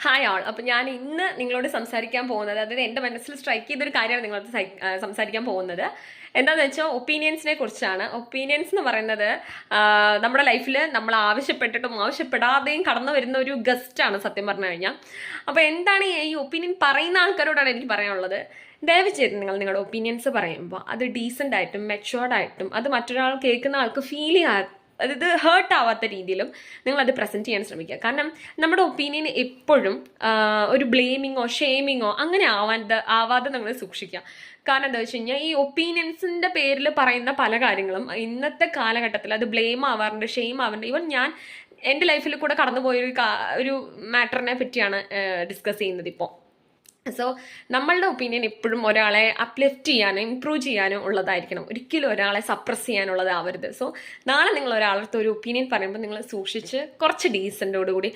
Hi ആൾ. അപ്പം ഞാൻ ഇന്ന് നിങ്ങളോട് സംസാരിക്കാൻ പോകുന്നത്, അതായത് എൻ്റെ മനസ്സിൽ സ്ട്രൈക്ക് ചെയ്തൊരു കാര്യമാണ് നിങ്ങളോട് സംസാരിക്കാൻ പോകുന്നത്. എന്താണെന്ന് വെച്ചാൽ ഒപ്പീനിയൻസിനെ കുറിച്ചാണ്. ഒപ്പീനിയൻസ് എന്ന് പറയുന്നത് നമ്മുടെ ലൈഫിൽ നമ്മൾ ആവശ്യപ്പെട്ടിട്ടും ആവശ്യപ്പെടാതെയും കടന്നു വരുന്ന ഒരു ഗസ്റ്റാണ് സത്യം പറഞ്ഞു കഴിഞ്ഞാൽ. അപ്പോൾ എന്താണ് ഈ ഒപ്പീനിയൻ പറയുന്ന ആൾക്കാരോടാണ് എനിക്ക് പറയാനുള്ളത്. ദയവ് ചെയ്ത് നിങ്ങളുടെ ഒപ്പീനിയൻസ് പറയുമ്പോൾ അത് ഡീസൻ്റ് ആയിട്ടും മെച്ചുവേർഡായിട്ടും അത് മറ്റൊരാൾ കേൾക്കുന്ന ആൾക്ക് ഫീൽ ചെയ്യാത്ത, അതായത് ഹേർട്ട് ആവാത്ത രീതിയിലും നിങ്ങളത് പ്രസൻറ്റ് ചെയ്യാൻ ശ്രമിക്കുക. കാരണം നമ്മുടെ ഒപ്പീനിയൻ എപ്പോഴും ഒരു ബ്ലെയിമിങ്ങോ ഷെയിമിങ്ങോ അങ്ങനെ ആവാതെ നിങ്ങൾ സൂക്ഷിക്കുക. കാരണം എന്താ വെച്ച് കഴിഞ്ഞാൽ ഈ ഒപ്പീനിയൻസിൻ്റെ പേരിൽ പറയുന്ന പല കാര്യങ്ങളും ഇന്നത്തെ കാലഘട്ടത്തിൽ അത് ബ്ലെയിം ആവാറുണ്ട്, ഷെയിം ആവാറുണ്ട്. ഈവൻ ഞാൻ എൻ്റെ ലൈഫിൽ കൂടെ കടന്നുപോയൊരു ഒരു മാറ്ററിനെ പറ്റിയാണ് ഡിസ്കസ് ചെയ്യുന്നത് ഇപ്പോൾ. സോ നമ്മളുടെ ഒപ്പീനിയൻ എപ്പോഴും ഒരാളെ അപ്ലിഫ്റ്റ് ചെയ്യാനും ഇംപ്രൂവ് ചെയ്യാനും ഉള്ളതായിരിക്കണം, ഒരിക്കലും ഒരാളെ സപ്രസ് ചെയ്യാനുള്ളതാവരുത്. സോ നാളെ നിങ്ങൾ ഒരാളടുത്ത് ഒരു ഒപ്പീനിയൻ പറയുമ്പോൾ നിങ്ങൾ സൂക്ഷിച്ച് കുറച്ച് ഡീസൻറ്റോടുകൂടി